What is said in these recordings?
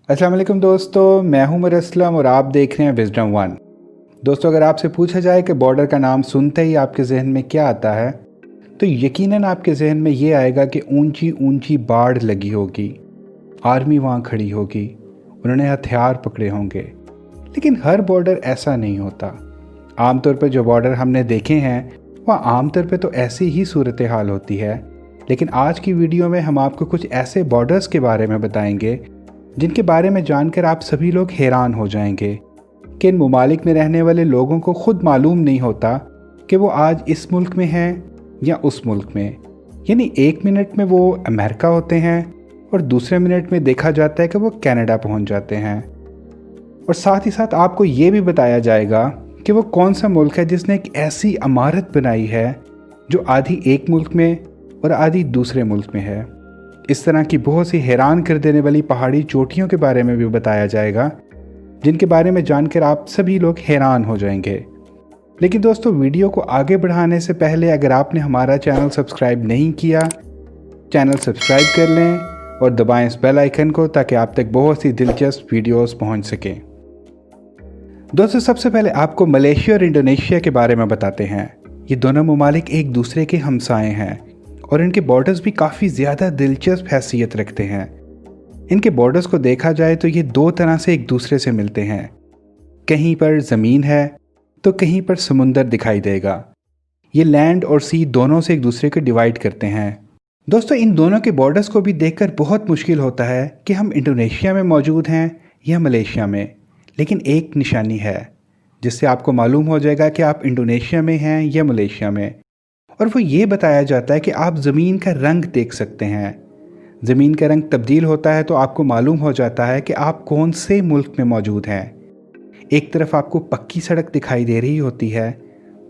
अस्सलाम वालेकुम दोस्तों, मैं हूं उमर असलम और आप देख रहे हैं विजडम वन। दोस्तों, अगर आपसे पूछा जाए कि बॉर्डर का नाम सुनते ही आपके जहन में क्या आता है, तो यकीनन आपके जहन में ये आएगा कि ऊंची ऊंची बाड़ लगी होगी, आर्मी वहाँ खड़ी होगी, उन्होंने हथियार पकड़े होंगे। लेकिन हर बॉर्डर ऐसा नहीं होता। आमतौर पर जो बॉर्डर हमने देखे हैं वह आमतौर पर तो ऐसी ही सूरत हाल होती है। लेकिन आज की वीडियो में हम आपको कुछ ऐसे बॉर्डर्स के बारे में बताएंगे जिनके बारे में जानकर आप सभी लोग हैरान हो जाएंगे कि इन ममालिक में रहने वाले लोगों को खुद मालूम नहीं होता कि वो आज इस मुल्क में हैं या उस मुल्क में। यानी एक मिनट में वो अमेरिका होते हैं और दूसरे मिनट में देखा जाता है कि वो कनाडा पहुंच जाते हैं। और साथ ही साथ आपको ये भी बताया जाएगा कि वो कौन सा मुल्क है जिसने एक ऐसी इमारत बनाई है जो आधी एक मुल्क में और आधी दूसरे मुल्क में है। इस तरह की बहुत सी हैरान कर देने वाली पहाड़ी चोटियों के बारे में भी बताया जाएगा जिनके बारे में जानकर आप सभी लोग हैरान हो जाएंगे। लेकिन दोस्तों, वीडियो को आगे बढ़ाने से पहले अगर आपने हमारा चैनल सब्सक्राइब नहीं किया, चैनल सब्सक्राइब कर लें और दबाएं इस बेल आइकन को ताकि आप तक बहुत सी दिलचस्प वीडियोस पहुंच सकें। दोस्तों, सबसे पहले आपको मलेशिया और इंडोनेशिया के बारे में बताते हैं। ये दोनों ममालिक एक दूसरे के हमसाए हैं और इनके बॉर्डर्स भी काफ़ी ज़्यादा दिलचस्प हैसियत रखते हैं। इनके बॉर्डर्स को देखा जाए तो ये दो तरह से एक दूसरे से मिलते हैं। कहीं पर ज़मीन है तो कहीं पर समुंदर दिखाई देगा। ये लैंड और सी दोनों से एक दूसरे को डिवाइड करते हैं। दोस्तों, इन दोनों के बॉर्डर्स को भी देखकर बहुत मुश्किल होता है कि हम इंडोनेशिया में मौजूद हैं या मलेशिया में। लेकिन एक निशानी है जिससे आपको मालूम हो जाएगा कि आप इंडोनेशिया में हैं या मलेशिया में, और वो ये बताया जाता है कि आप ज़मीन का रंग देख सकते हैं। ज़मीन का रंग तब्दील होता है तो आपको मालूम हो जाता है कि आप कौन से मुल्क में मौजूद हैं। एक तरफ आपको पक्की सड़क दिखाई दे रही होती है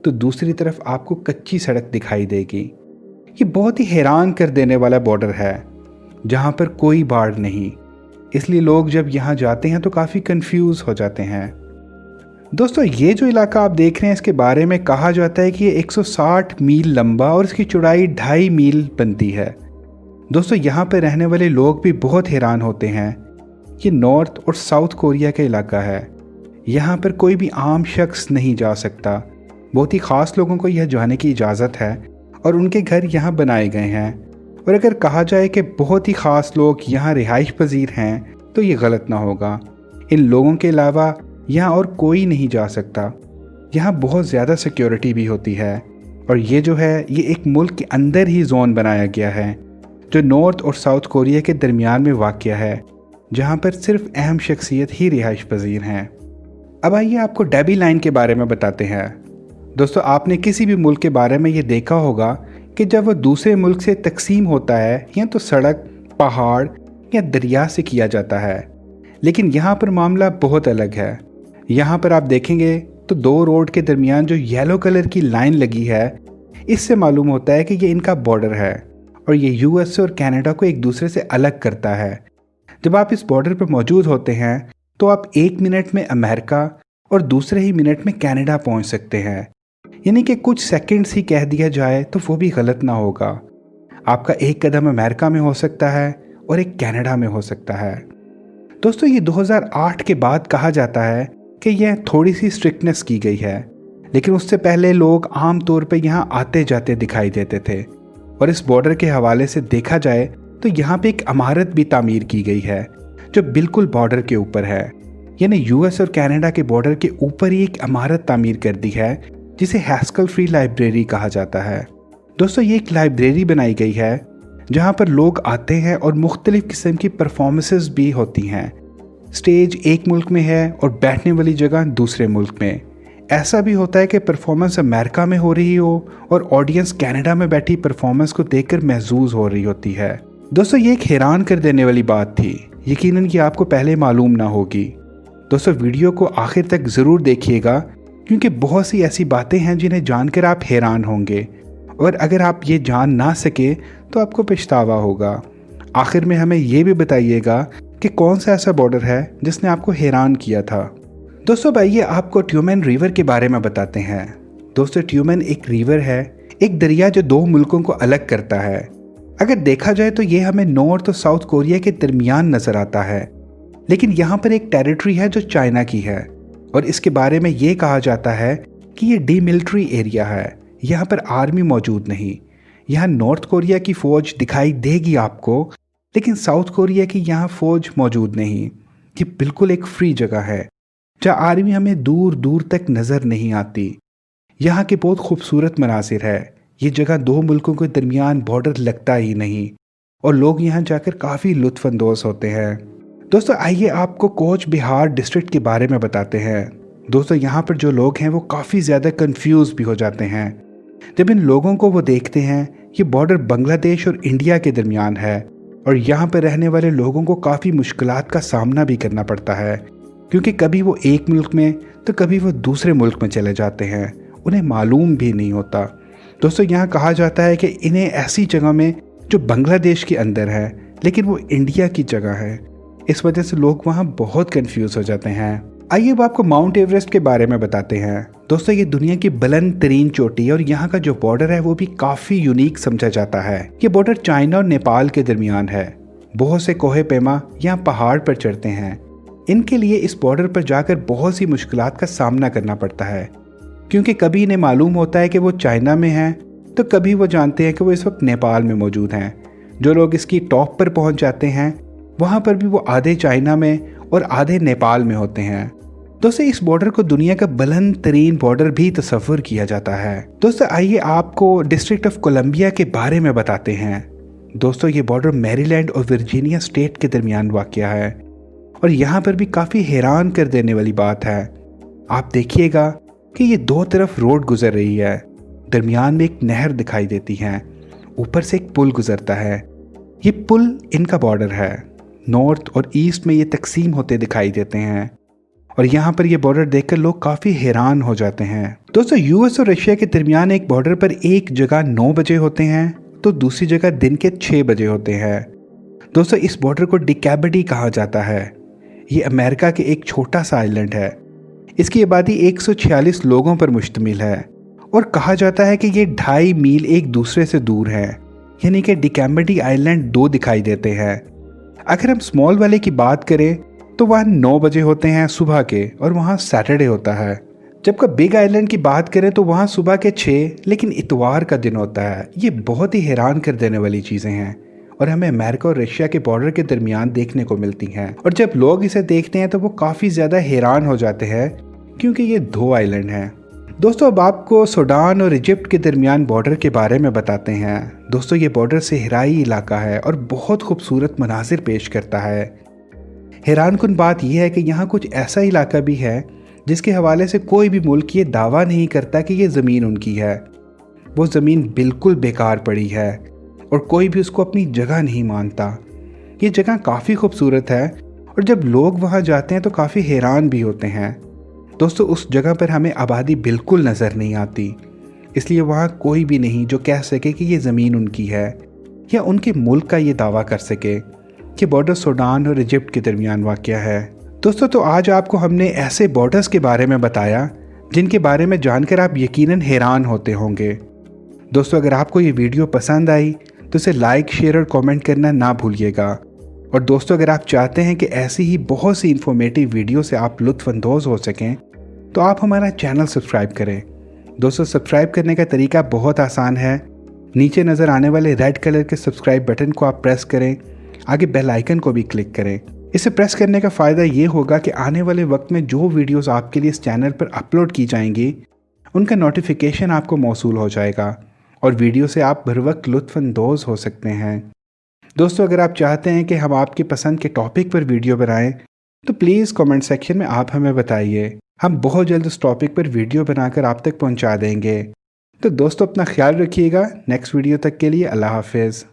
तो दूसरी तरफ आपको कच्ची सड़क दिखाई देगी। ये बहुत ही हैरान कर देने वाला बॉर्डर है जहाँ पर कोई बाड़ नहीं, इसलिए लोग जब यहाँ जाते हैं तो काफ़ी कंफ्यूज हो जाते हैं। दोस्तों, ये जो इलाका आप देख रहे हैं इसके बारे में कहा जाता है कि ये 160 मील लंबा और इसकी चौड़ाई 2.5 मील बनती है। दोस्तों, यहाँ पर रहने वाले लोग भी बहुत हैरान होते हैं। ये नॉर्थ और साउथ कोरिया का इलाका है। यहाँ पर कोई भी आम शख्स नहीं जा सकता। बहुत ही ख़ास लोगों को यह जाने की इजाज़त है और उनके घर यहाँ बनाए गए हैं। और अगर कहा जाए कि बहुत ही ख़ास लोग यहाँ रिहाइश पजीर हैं तो ये गलत ना होगा। इन लोगों के अलावा यहाँ और कोई नहीं जा सकता। यहाँ बहुत ज़्यादा सिक्योरिटी भी होती है और ये जो है ये एक मुल्क के अंदर ही जोन बनाया गया है जो नॉर्थ और साउथ कोरिया के दरमियान में वाक़या है, जहाँ पर सिर्फ अहम शख्सियत ही रिहाइश पजीर हैं। अब आइए आपको डेबी लाइन के बारे में बताते हैं। दोस्तों, आपने किसी भी मुल्क के बारे में ये देखा होगा कि जब वह दूसरे मुल्क से तकसीम होता है या तो सड़क, पहाड़ या दरिया से किया जाता है। लेकिन यहाँ पर मामला बहुत अलग है। यहाँ पर आप देखेंगे तो दो रोड के दरमियान जो येलो कलर की लाइन लगी है, इससे मालूम होता है कि ये इनका बॉर्डर है और ये यूएस और कनाडा को एक दूसरे से अलग करता है। जब आप इस बॉर्डर पर मौजूद होते हैं तो आप एक मिनट में अमेरिका और दूसरे ही मिनट में कनाडा पहुँच सकते हैं। यानी कि कुछ सेकंड्स ही कह दिया जाए तो वो भी गलत ना होगा। आपका एक कदम अमेरिका में हो सकता है और एक कनाडा में हो सकता है। दोस्तों, ये 2008 के बाद कहा जाता है कि यह थोड़ी सी स्ट्रिक्टनेस की गई है, लेकिन उससे पहले लोग आम तौर पे यहाँ आते जाते दिखाई देते थे। और इस बॉर्डर के हवाले से देखा जाए तो यहाँ पे एक इमारत भी तामीर की गई है जो बिल्कुल बॉर्डर के ऊपर है। यानी यूएस और कनाडा के बॉर्डर के ऊपर ही एक इमारत तामीर कर दी है जिसे हैस्कल फ्री लाइब्रेरी कहा जाता है। दोस्तों, ये एक लाइब्रेरी बनाई गई है जहाँ पर लोग आते हैं और मुख्तलिफ़ किस्म की परफॉर्मेंसेस भी होती हैं। स्टेज एक मुल्क में है और बैठने वाली जगह दूसरे मुल्क में। ऐसा भी होता है कि परफॉर्मेंस अमेरिका में हो रही हो और ऑडियंस कनाडा में बैठी परफॉर्मेंस को देखकर महसूस हो रही होती है। दोस्तों, ये एक हैरान कर देने वाली बात थी। यकीनन ये आपको पहले मालूम ना होगी। दोस्तों, वीडियो को आखिर तक ज़रूर देखिएगा क्योंकि बहुत सी ऐसी बातें हैं जिन्हें जानकर आप हैरान होंगे और अगर आप ये जान ना सके तो आपको पछतावा होगा। आखिर में हमें ये भी बताइएगा कि कौन सा ऐसा बॉर्डर है जिसने आपको हैरान किया था। दोस्तों, आइए आपको ट्यूमेन रिवर के बारे में बताते हैं। दोस्तों, ट्यूमेन एक रिवर है, एक दरिया जो दो मुल्कों को अलग करता है। अगर देखा जाए तो ये हमें नॉर्थ और साउथ कोरिया के दरमियान नज़र आता है। लेकिन यहाँ पर एक टेरिटरी है जो चाइना की है और इसके बारे में ये कहा जाता है कि ये डीमिलिट्री एरिया है, यहाँ पर आर्मी मौजूद नहीं। यहाँ नॉर्थ कोरिया की फ़ौज दिखाई देगी आपको, लेकिन साउथ कोरिया की यहाँ फ़ौज मौजूद नहीं। ये बिल्कुल एक फ्री जगह है जहाँ आर्मी हमें दूर दूर तक नज़र नहीं आती। यहाँ के बहुत खूबसूरत मनासिर है। ये जगह दो मुल्कों के दरमियान बॉर्डर लगता ही नहीं और लोग यहाँ जाकर काफ़ी लुत्फ़अंदोज़ होते हैं। दोस्तों आइए आपको कोच बिहार डिस्ट्रिक्ट के बारे में बताते हैं। दोस्तों यहाँ पर जो लोग हैं वो काफ़ी ज़्यादा कंफ्यूज भी हो जाते हैं जब इन लोगों को वो देखते हैं। ये बॉर्डर बांग्लादेश और इंडिया के दरमियान है और यहाँ पर रहने वाले लोगों को काफ़ी मुश्किलात का सामना भी करना पड़ता है, क्योंकि कभी वो एक मुल्क में तो कभी वो दूसरे मुल्क में चले जाते हैं, उन्हें मालूम भी नहीं होता। दोस्तों यहाँ कहा जाता है कि इन्हें ऐसी जगह में जो बांग्लादेश के अंदर है लेकिन वो इंडिया की जगह है, इस वजह से लोग वहाँ बहुत कंफ्यूज हो जाते हैं। आइए अब आपको माउंट एवरेस्ट के बारे में बताते हैं। दोस्तों ये दुनिया की बुलंद तरीन चोटी है और यहाँ का जो बॉर्डर है वो भी काफ़ी यूनिक समझा जाता है। ये बॉर्डर चाइना और नेपाल के दरमियान है। बहुत से कोहे पैमा यहाँ पहाड़ पर चढ़ते हैं। इनके लिए इस बॉर्डर पर जाकर बहुत सी मुश्किलात का सामना करना पड़ता है, क्योंकि कभी इन्हें मालूम होता है कि वो चाइना में हैं तो कभी वो जानते हैं कि वो इस वक्त नेपाल में मौजूद हैं। जो लोग इसकी टॉप पर पहुँच जाते हैं वहाँ पर भी वो आधे चाइना में और आधे नेपाल में होते हैं। दोस्तों इस बॉर्डर को दुनिया का बुलंद तरीन बॉर्डर भी तस्वुर किया जाता है। दोस्तों आइए आपको डिस्ट्रिक्ट ऑफ कोलंबिया के बारे में बताते हैं। दोस्तों ये बॉर्डर मैरीलैंड और वर्जीनिया स्टेट के दरमियान वाक़या है और यहाँ पर भी काफ़ी हैरान कर देने वाली बात है। आप देखिएगा कि ये दो तरफ रोड गुजर रही है, दरमियान में एक नहर दिखाई देती है, ऊपर से एक पुल गुजरता है। ये पुल इनका बॉर्डर है। नॉर्थ और ईस्ट में ये तकसीम होते दिखाई देते हैं और यहाँ पर ये बॉर्डर देखकर लोग काफ़ी हैरान हो जाते हैं। दोस्तों यूएस और रशिया के दरमियान एक बॉर्डर पर एक जगह 9 बजे होते हैं तो दूसरी जगह दिन के 6 बजे होते हैं। दोस्तों इस बॉर्डर को डिकैबिटी कहा जाता है। ये अमेरिका के एक छोटा सा आइलैंड है। इसकी आबादी 146 लोगों पर मुश्तमिल है और कहा जाता है कि ये 2.5 मील एक दूसरे से दूर है, यानी कि डिकैबिटी आइलैंड 2 दिखाई देते हैं। अगर हम स्मॉल वाले की बात करें तो वहाँ 9 बजे होते हैं सुबह के और वहाँ सैटरडे होता है। जबकि बिग आइलैंड की बात करें तो वहाँ सुबह के 6 लेकिन इतवार का दिन होता है। ये बहुत ही हैरान कर देने वाली चीज़ें हैं और हमें अमेरिका और रशिया के बॉर्डर के दरमियान देखने को मिलती हैं और जब लोग इसे देखते हैं तो वो काफ़ी ज़्यादा हैरान हो जाते हैं, क्योंकि ये 2 आइलैंड हैं। दोस्तों अब आपको सूडान और इजिप्ट के दरमियान बॉर्डर के बारे में बताते हैं। दोस्तों ये बॉर्डर सहराई इलाका है और बहुत खूबसूरत मनाजिर पेश करता है। हैरानकुन बात यह है कि यहाँ कुछ ऐसा इलाका भी है जिसके हवाले से कोई भी मुल्क ये दावा नहीं करता कि ये ज़मीन उनकी है। वो ज़मीन बिल्कुल बेकार पड़ी है और कोई भी उसको अपनी जगह नहीं मानता। ये जगह काफ़ी खूबसूरत है और जब लोग वहाँ जाते हैं तो काफ़ी हैरान भी होते हैं। दोस्तों उस जगह पर हमें आबादी बिल्कुल नज़र नहीं आती, इसलिए वहाँ कोई भी नहीं जो कह सके कि ये ज़मीन उनकी है या उनके मुल्क का ये दावा कर सके कि बॉर्डर सूडान और इजिप्ट के दरमियान वाक़या है। दोस्तों तो आज आपको हमने ऐसे बॉर्डर्स के बारे में बताया जिनके बारे में जानकर आप यकीनन हैरान होते होंगे। दोस्तों अगर आपको ये वीडियो पसंद आई तो इसे लाइक, शेयर और कमेंट करना ना भूलिएगा। और दोस्तों अगर आप चाहते हैं कि ऐसी ही बहुत सी इंफॉर्मेटिव वीडियो से आप लुत्फ़अंदोज़ हो सकें तो आप हमारा चैनल सब्सक्राइब करें। दोस्तों सब्सक्राइब करने का तरीका बहुत आसान है। नीचे नज़र आने वाले रेड कलर के सब्सक्राइब बटन को आप प्रेस करें, आगे बेल आइकन को भी क्लिक करें। इसे प्रेस करने का फ़ायदा ये होगा कि आने वाले वक्त में जो वीडियोस आपके लिए इस चैनल पर अपलोड की जाएंगी उनका नोटिफिकेशन आपको मौसूल हो जाएगा और वीडियो से आप बर वक्त लुत्फ़अंदोज़ हो सकते हैं। दोस्तों अगर आप चाहते हैं कि हम आपकी पसंद के टॉपिक पर वीडियो बनाएं तो प्लीज़ कमेंट सेक्शन में आप हमें बताइए। हम बहुत जल्द उस टॉपिक पर वीडियो बनाकर आप तक पहुंचा देंगे। तो दोस्तों अपना ख्याल रखिएगा। नेक्स्ट वीडियो तक के लिए अल्लाह हाफिज़।